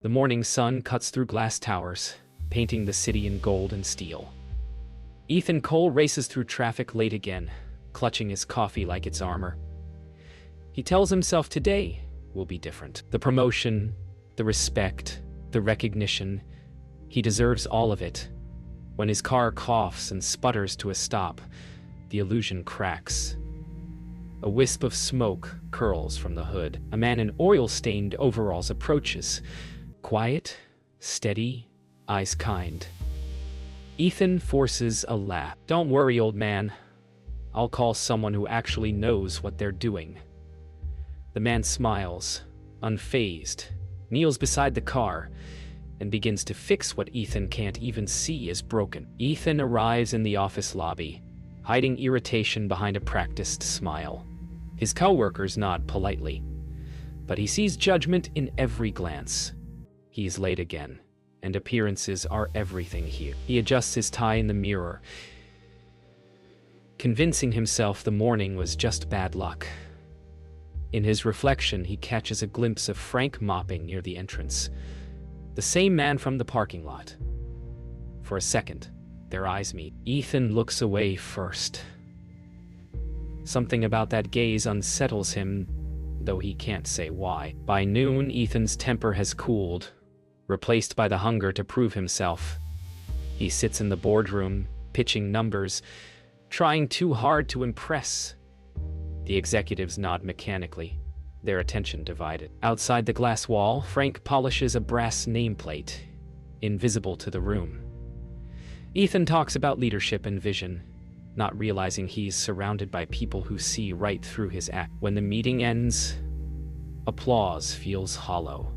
The morning sun cuts through glass towers, painting the city in gold and steel. Ethan Cole races through traffic late again, clutching his coffee like it's armor. He tells himself today will be different. The promotion, the respect, the recognition, he deserves all of it. When his car coughs and sputters to a stop, the illusion cracks. A wisp of smoke curls from the hood. A man in oil-stained overalls approaches. Quiet, steady, eyes kind. Ethan forces a laugh. "Don't worry, old man. I'll call someone who actually knows what they're doing." The man smiles, unfazed, kneels beside the car, and begins to fix what Ethan can't even see is broken. Ethan arrives in the office lobby, hiding irritation behind a practiced smile. His coworkers nod politely, but he sees judgment in every glance. He's late again, and appearances are everything here. He adjusts his tie in the mirror, convincing himself the morning was just bad luck. In his reflection, he catches a glimpse of Frank mopping near the entrance, the same man from the parking lot. For a second, their eyes meet. Ethan looks away first. Something about that gaze unsettles him, though he can't say why. By noon, Ethan's temper has cooled, replaced by the hunger to prove himself. He sits in the boardroom, pitching numbers, trying too hard to impress. The executives nod mechanically, their attention divided. Outside the glass wall, Frank polishes a brass nameplate, invisible to the room. Ethan talks about leadership and vision, not realizing he's surrounded by people who see right through his act. When the meeting ends, applause feels hollow.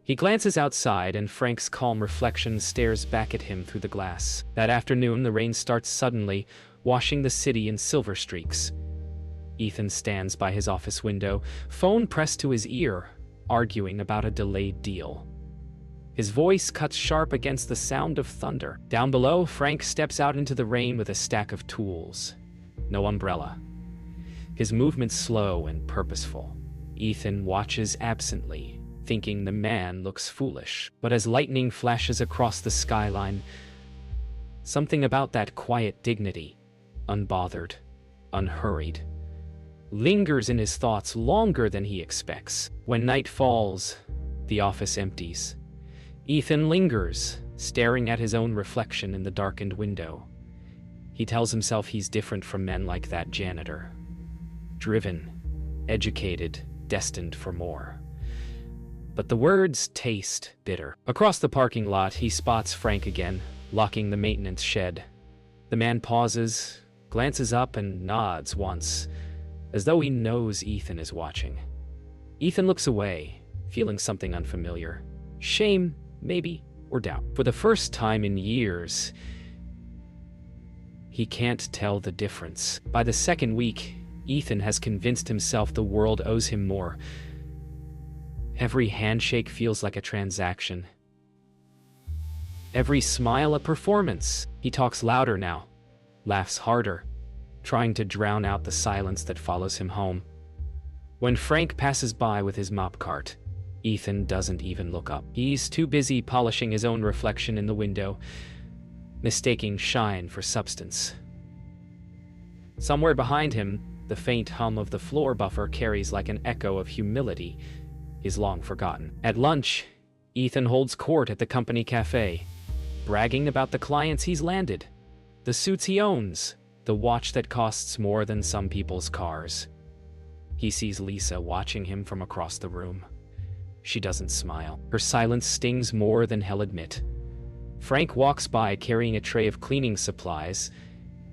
He glances outside, and Frank's calm reflection stares back at him through the glass. That afternoon, the rain starts suddenly, washing the city in silver streaks. Ethan stands by his office window, phone pressed to his ear, arguing about a delayed deal. His voice cuts sharp against the sound of thunder. Down below, Frank steps out into the rain with a stack of tools. No umbrella. His movements slow and purposeful. Ethan watches absently, thinking the man looks foolish. But as lightning flashes across the skyline, something about that quiet dignity, unbothered, unhurried, lingers in his thoughts longer than he expects. When night falls, the office empties. Ethan lingers, staring at his own reflection in the darkened window. He tells himself he's different from men like that janitor. Driven, educated, destined for more. But the words taste bitter. Across the parking lot, he spots Frank again, locking the maintenance shed. The man pauses, glances up, and nods once, as though he knows Ethan is watching. Ethan looks away, feeling something unfamiliar. Shame, maybe, or doubt. For the first time in years, he can't tell the difference. By the second week, Ethan has convinced himself the world owes him more. Every handshake feels like a transaction. Every smile a performance. He talks louder now, laughs harder, trying to drown out the silence that follows him home. When Frank passes by with his mop cart, Ethan doesn't even look up. He's too busy polishing his own reflection in the window, mistaking shine for substance. Somewhere behind him, the faint hum of the floor buffer carries like an echo of humility he's long forgotten. At lunch, Ethan holds court at the company cafe, bragging about the clients he's landed, the suits he owns, the watch that costs more than some people's cars. He sees Lisa watching him from across the room. She doesn't smile. Her silence stings more than he'll admit. Frank walks by carrying a tray of cleaning supplies,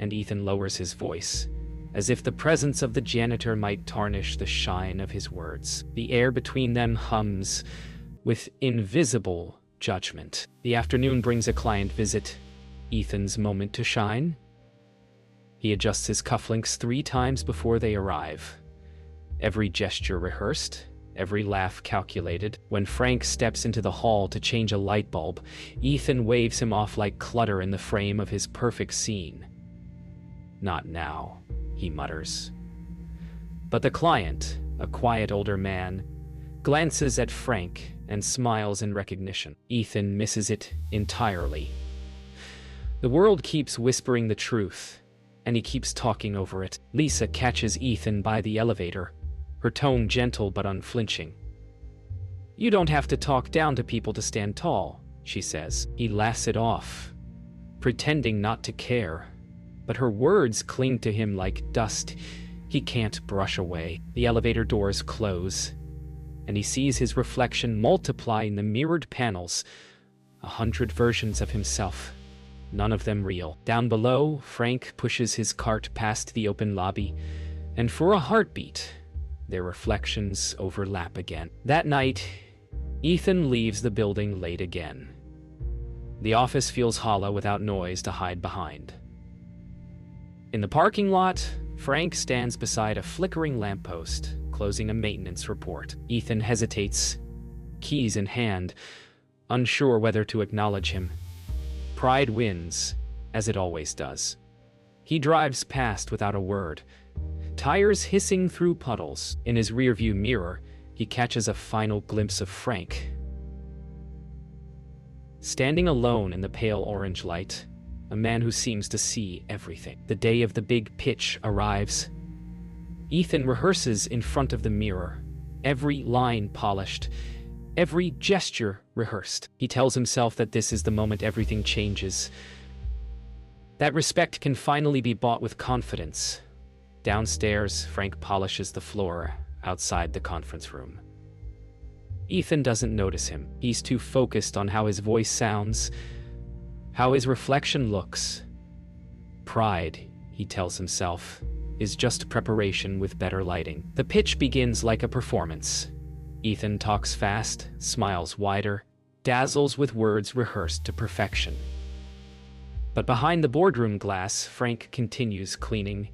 and Ethan lowers his voice, as if the presence of the janitor might tarnish the shine of his words. The air between them hums with invisible judgment. The afternoon brings a client visit, Ethan's moment to shine. He adjusts his cufflinks 3 times before they arrive. Every gesture rehearsed, every laugh calculated. When Frank steps into the hall to change a light bulb, Ethan waves him off like clutter in the frame of his perfect scene. "Not now," he mutters. But the client, a quiet older man, glances at Frank and smiles in recognition. Ethan misses it entirely. The world keeps whispering the truth, and he keeps talking over it. Lisa catches Ethan by the elevator, her tone gentle but unflinching. "You don't have to talk down to people to stand tall," she says. He laughs it off, pretending not to care, but her words cling to him like dust he can't brush away. The elevator doors close, and he sees his reflection multiply in the mirrored panels, 100 versions of himself, none of them real. Down below, Frank pushes his cart past the open lobby, and for a heartbeat, their reflections overlap again. That night, Ethan leaves the building late again. The office feels hollow without noise to hide behind. In the parking lot, Frank stands beside a flickering lamppost, closing a maintenance report. Ethan hesitates, keys in hand, unsure whether to acknowledge him. Pride wins, as it always does. He drives past without a word, tires hissing through puddles. In his rearview mirror, he catches a final glimpse of Frank. Standing alone in the pale orange light, a man who seems to see everything. The day of the big pitch arrives. Ethan rehearses in front of the mirror, every line polished, every gesture rehearsed. He tells himself that this is the moment everything changes, that respect can finally be bought with confidence. Downstairs, Frank polishes the floor outside the conference room. Ethan doesn't notice him. He's too focused on how his voice sounds, how his reflection looks. Pride, he tells himself, is just preparation with better lighting. The pitch begins like a performance. Ethan talks fast, smiles wider, dazzles with words rehearsed to perfection. But behind the boardroom glass, Frank continues cleaning,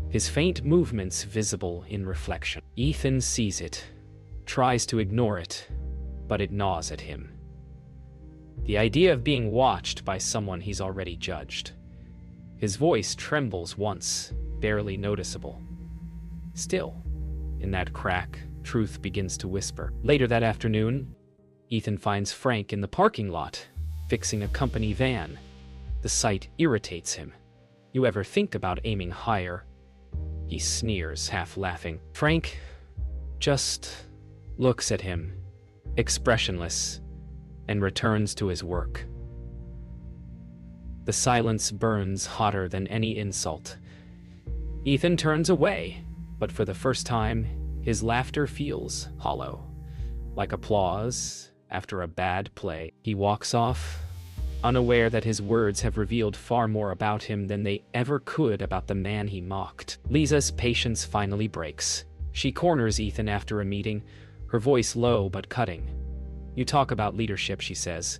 his faint movements visible in reflection. Ethan sees it, tries to ignore it, but it gnaws at him. The idea of being watched by someone he's already judged. His voice trembles once, barely noticeable. Still, in that crack, truth begins to whisper. Later that afternoon, Ethan finds Frank in the parking lot, fixing a company van. The sight irritates him. "You ever think about aiming higher?" He sneers, half laughing. Frank just looks at him, expressionless, and returns to his work. The silence burns hotter than any insult. Ethan turns away, but for the first time, his laughter feels hollow, like applause after a bad play. He walks off, unaware that his words have revealed far more about him than they ever could about the man he mocked. Lisa's patience finally breaks. She corners Ethan after a meeting, her voice low but cutting. "You talk about leadership," she says,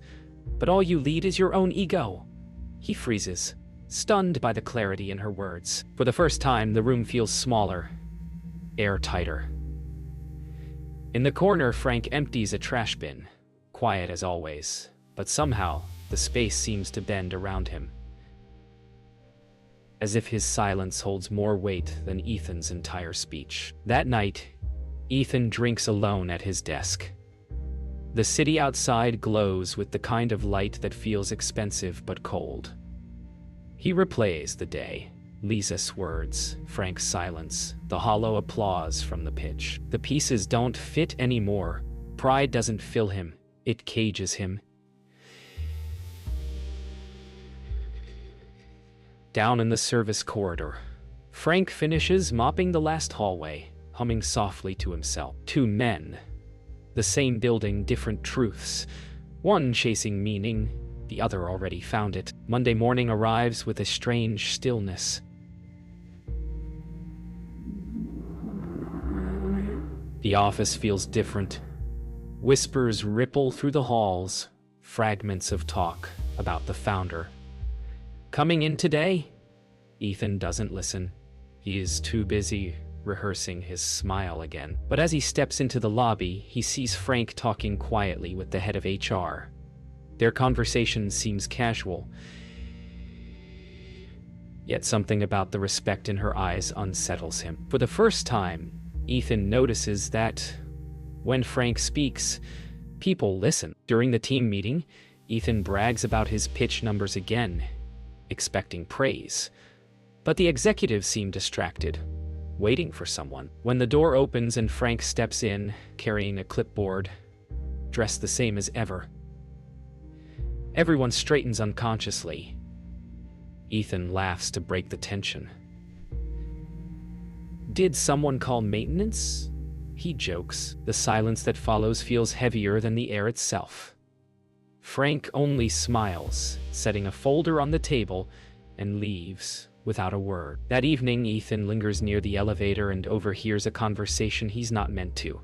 "but all you lead is your own ego." He freezes, stunned by the clarity in her words. For the first time, the room feels smaller, airtighter. In the corner, Frank empties a trash bin, quiet as always, but somehow the space seems to bend around him, as if his silence holds more weight than Ethan's entire speech. That night, Ethan drinks alone at his desk. The city outside glows with the kind of light that feels expensive but cold. He replays the day, Lisa's words, Frank's silence, the hollow applause from the pitch. The pieces don't fit anymore. Pride doesn't fill him, it cages him. Down in the service corridor, Frank finishes mopping the last hallway, humming softly to himself. Two men. The same building, different truths. One chasing meaning, the other already found it. Monday morning arrives with a strange stillness. The office feels different. Whispers ripple through the halls, fragments of talk about the founder. Coming in today? Ethan doesn't listen. He is too busy rehearsing his smile again. But as he steps into the lobby, he sees Frank talking quietly with the head of HR. Their conversation seems casual, yet something about the respect in her eyes unsettles him. For the first time, Ethan notices that when Frank speaks, People listen. During the team meeting, Ethan brags about his pitch numbers again, expecting praise. But the executives seem distracted, waiting for someone. When the door opens and Frank steps in, carrying a clipboard, dressed the same as ever, everyone straightens unconsciously. Ethan laughs to break the tension. "Did someone call maintenance?" he jokes. The silence that follows feels heavier than the air itself. Frank only smiles, setting a folder on the table, and leaves without a word. That evening, Ethan lingers near the elevator and overhears a conversation he's not meant to.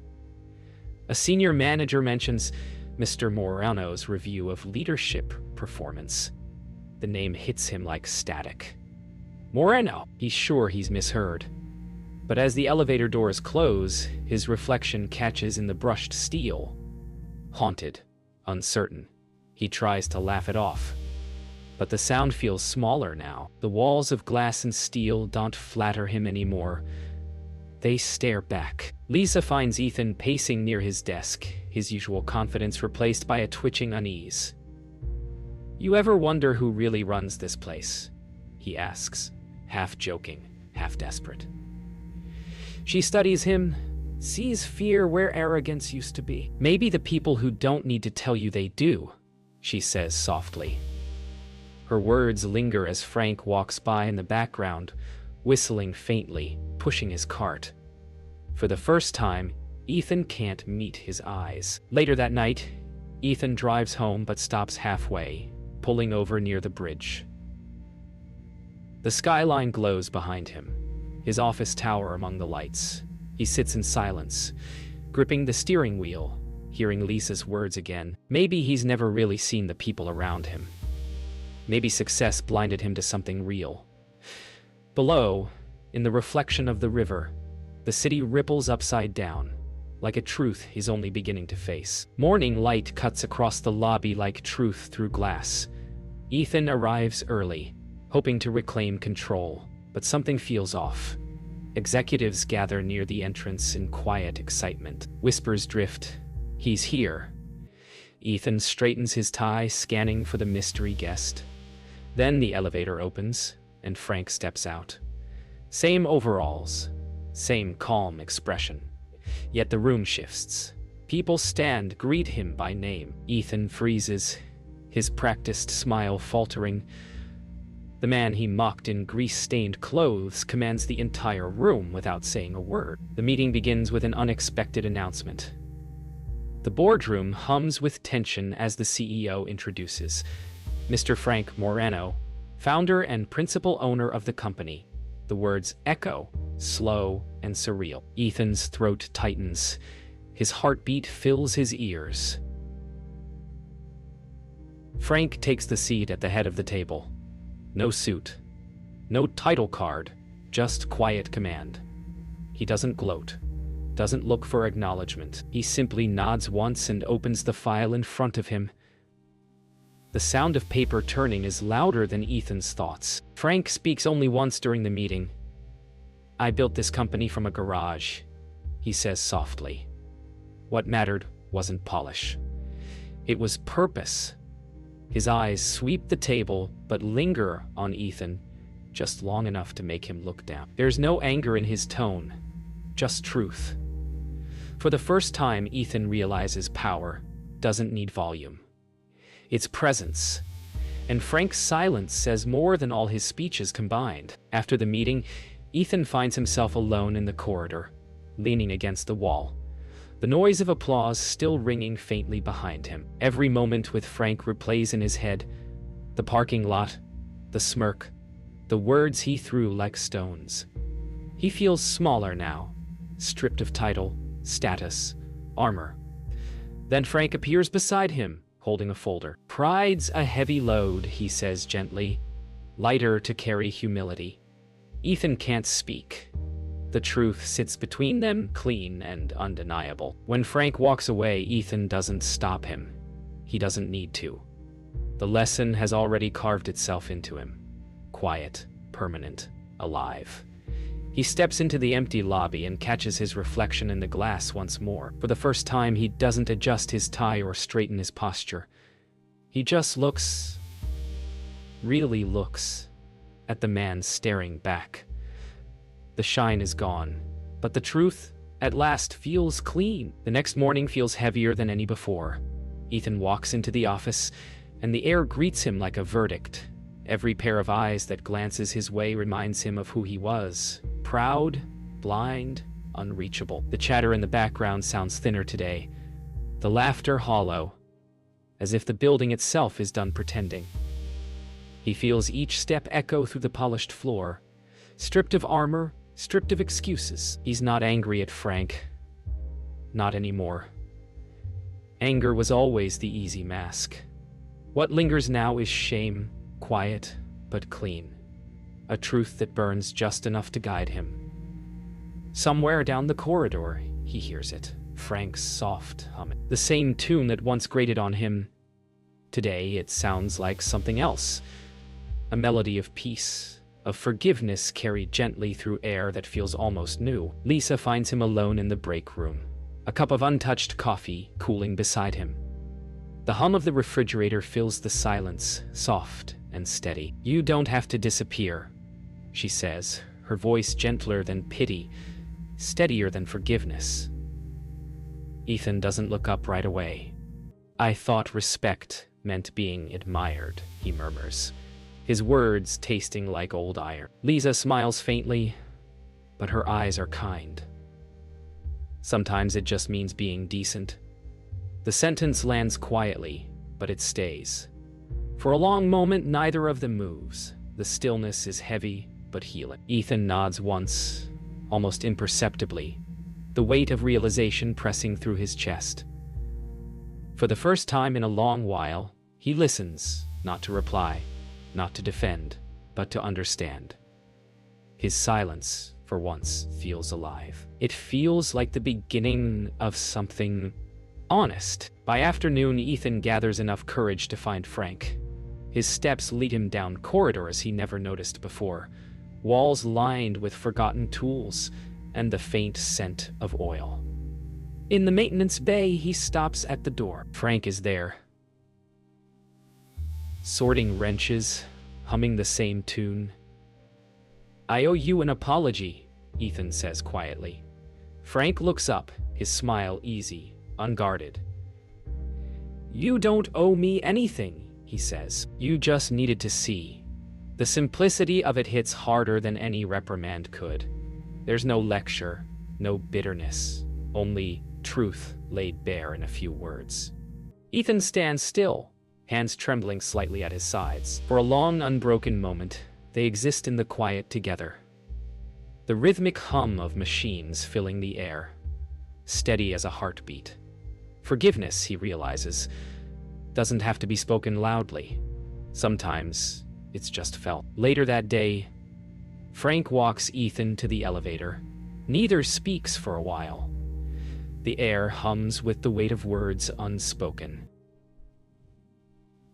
A senior manager mentions Mr. Morano's review of leadership performance. The name hits him like static. Morano! He's sure he's misheard. But as the elevator doors close, his reflection catches in the brushed steel. Haunted, uncertain. He tries to laugh it off. But the sound feels smaller now. The walls of glass and steel don't flatter him anymore. They stare back. Lisa finds Ethan pacing near his desk, his usual confidence replaced by a twitching unease. "You ever wonder who really runs this place?" he asks, half joking, half desperate. She studies him, sees fear where arrogance used to be. "Maybe the people who don't need to tell you they do," she says softly. Her words linger as Frank walks by in the background, whistling faintly, pushing his cart. For the first time, Ethan can't meet his eyes. Later that night, Ethan drives home but stops halfway, pulling over near the bridge. The skyline glows behind him, his office tower among the lights. He sits in silence, gripping the steering wheel, hearing Lisa's words again. Maybe he's never really seen the people around him. Maybe success blinded him to something real. Below, in the reflection of the river, the city ripples upside down, like a truth he's only beginning to face. Morning light cuts across the lobby like truth through glass. Ethan arrives early, hoping to reclaim control, but something feels off. Executives gather near the entrance in quiet excitement. Whispers drift. "He's here." Ethan straightens his tie, scanning for the mystery guest. Then the elevator opens, and Frank steps out. Same overalls, same calm expression. Yet the room shifts. People stand, greet him by name. Ethan freezes, his practiced smile faltering. The man he mocked in grease-stained clothes commands the entire room without saying a word. The meeting begins with an unexpected announcement. The boardroom hums with tension as the CEO introduces Mr. Frank Morano, founder and principal owner of the company. The words echo, slow and surreal. Ethan's throat tightens. His heartbeat fills his ears. Frank takes the seat at the head of the table. No suit, no title card, just quiet command. He doesn't gloat, doesn't look for acknowledgement. He simply nods once and opens the file in front of him. The sound of paper turning is louder than Ethan's thoughts. Frank speaks only once during the meeting. "I built this company from a garage," he says softly. What mattered wasn't polish. It was purpose. His eyes sweep the table, but linger on Ethan, just long enough to make him look down. There's no anger in his tone, just truth. For the first time, Ethan realizes power doesn't need volume. It's presence. And Frank's silence says more than all his speeches combined. After the meeting, Ethan finds himself alone in the corridor, leaning against the wall. The noise of applause still ringing faintly behind him. Every moment with Frank replays in his head. The parking lot, the smirk, the words he threw like stones. He feels smaller now, stripped of title, status, armor. Then Frank appears beside him, holding a folder. "Pride's a heavy load," he says gently, "lighter to carry humility." Ethan can't speak. The truth sits between them, clean and undeniable. When Frank walks away, Ethan doesn't stop him. He doesn't need to. The lesson has already carved itself into him. Quiet, permanent, alive. He steps into the empty lobby and catches his reflection in the glass once more. For the first time, he doesn't adjust his tie or straighten his posture. He just looks, really looks, at the man staring back. The shine is gone, but the truth, at last, feels clean. The next morning feels heavier than any before. Ethan walks into the office, and the air greets him like a verdict. Every pair of eyes that glances his way reminds him of who he was. Proud, blind, unreachable. The chatter in the background sounds thinner today. The laughter hollow, as if the building itself is done pretending. He feels each step echo through the polished floor. Stripped of armor, stripped of excuses. He's not angry at Frank. Not anymore. Anger was always the easy mask. What lingers now is shame, quiet but clean. A truth that burns just enough to guide him. Somewhere down the corridor, he hears it. Frank's soft humming. The same tune that once grated on him. Today, it sounds like something else. A melody of peace, of forgiveness carried gently through air that feels almost new. Lisa finds him alone in the break room. A cup of untouched coffee cooling beside him. The hum of the refrigerator fills the silence, soft and steady. "You don't have to disappear," she says, her voice gentler than pity, steadier than forgiveness. Ethan doesn't look up right away. "I thought respect meant being admired," he murmurs, his words tasting like old iron. Lisa smiles faintly, but her eyes are kind. "Sometimes it just means being decent." The sentence lands quietly, but it stays. For a long moment, neither of them moves. The stillness is heavy, but healing. Ethan nods once, almost imperceptibly, the weight of realization pressing through his chest. For the first time in a long while, he listens, not to reply, not to defend, but to understand. His silence, for once, feels alive. It feels like the beginning of something honest. By afternoon, Ethan gathers enough courage to find Frank. His steps lead him down corridors he never noticed before, walls lined with forgotten tools and the faint scent of oil. In the maintenance bay, he stops at the door. Frank is there, sorting wrenches, humming the same tune. "I owe you an apology," Ethan says quietly. Frank looks up, his smile easy, unguarded. "You don't owe me anything," he says. "You just needed to see." The simplicity of it hits harder than any reprimand could. There's no lecture, no bitterness, only truth laid bare in a few words. Ethan stands still, hands trembling slightly at his sides. For a long, unbroken moment, they exist in the quiet together. The rhythmic hum of machines filling the air, steady as a heartbeat. Forgiveness, he realizes, doesn't have to be spoken loudly. Sometimes it's just felt. Later that day, Frank walks Ethan to the elevator. Neither speaks for a while. The air hums with the weight of words unspoken.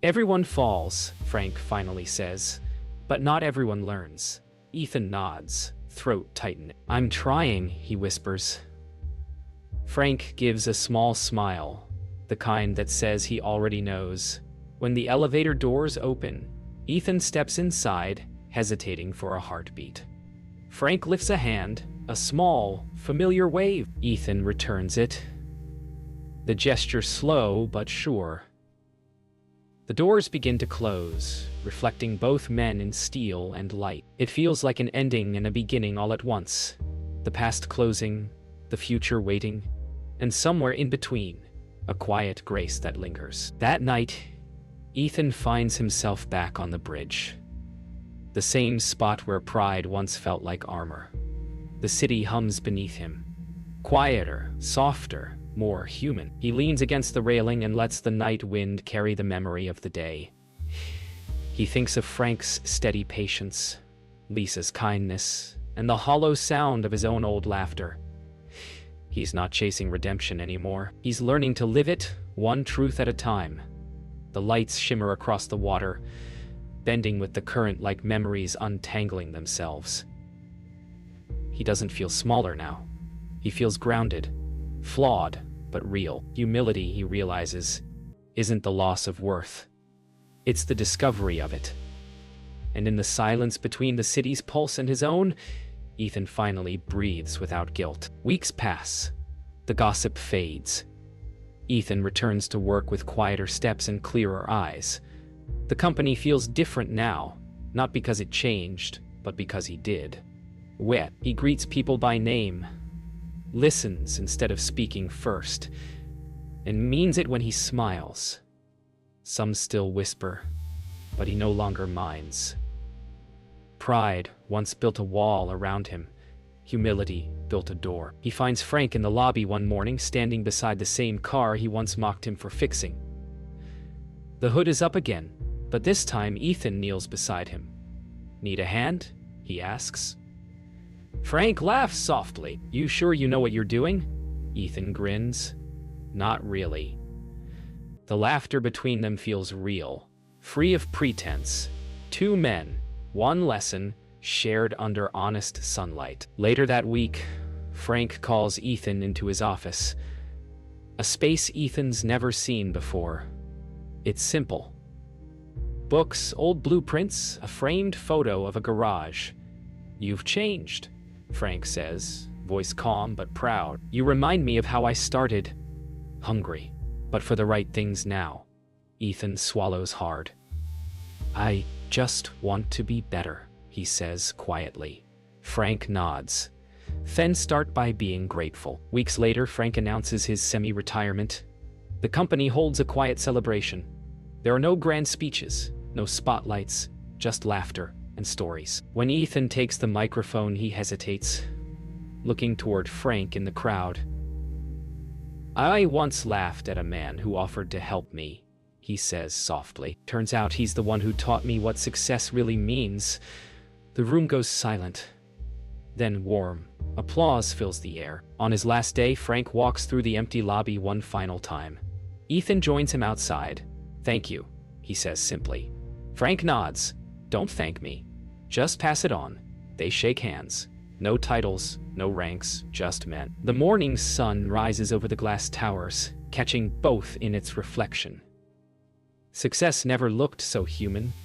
"Everyone falls," Frank finally says, "but not everyone learns." Ethan nods, throat tightening. "I'm trying," he whispers. Frank gives a small smile, the kind that says he already knows. When the elevator doors open, Ethan steps inside, hesitating for a heartbeat. Frank lifts a hand, a small, familiar wave. Ethan returns it. The gesture slow but sure. The doors begin to close, reflecting both men in steel and light. It feels like an ending and a beginning all at once. The past closing, the future waiting, and somewhere in between, a quiet grace that lingers. That night, Ethan finds himself back on the bridge. The same spot where pride once felt like armor. The city hums beneath him. Quieter, softer, more human. He leans against the railing and lets the night wind carry the memory of the day. He thinks of Frank's steady patience, Lisa's kindness, and the hollow sound of his own old laughter. He's not chasing redemption anymore. He's learning to live it, one truth at a time. The lights shimmer across the water, bending with the current like memories untangling themselves. He doesn't feel smaller now. He feels grounded, flawed, but real. Humility, he realizes, isn't the loss of worth. It's the discovery of it. And in the silence between the city's pulse and his own, Ethan finally breathes without guilt. Weeks pass. The gossip fades. Ethan returns to work with quieter steps and clearer eyes. The company feels different now, not because it changed, but because he did. He greets people by name, listens instead of speaking first, and means it when he smiles. Some still whisper, but he no longer minds. Pride once built a wall around him. Humility built a door. He finds Frank in the lobby one morning, standing beside the same car he once mocked him for fixing. The hood is up again, but this time Ethan kneels beside him. "Need a hand?" he asks. Frank laughs softly. "You sure you know what you're doing?" Ethan grins. "Not really." The laughter between them feels real, free of pretense. Two men, one lesson, shared under honest sunlight. Later that week, Frank calls Ethan into his office. A space Ethan's never seen before. It's simple. Books, old blueprints, a framed photo of a garage. "You've changed," Frank says, voice calm but proud. "You remind me of how I started. Hungry, but for the right things now." Ethan swallows hard. "I just want to be better," he says quietly. Frank nods. Then start by being grateful. Weeks later, Frank announces his semi-retirement. The company holds a quiet celebration. There are no grand speeches, no spotlights, just laughter and stories. When Ethan takes the microphone, he hesitates, looking toward Frank in the crowd. "I once laughed at a man who offered to help me," he says softly. "Turns out he's the one who taught me what success really means." The room goes silent. Then warm applause fills the air. On his last day, Frank walks through the empty lobby one final time. Ethan joins him outside. "Thank you," he says simply. Frank nods. "Don't thank me. Just pass it on." They shake hands. No titles, no ranks, just men. The morning sun rises over the glass towers, catching both in its reflection. Success never looked so human.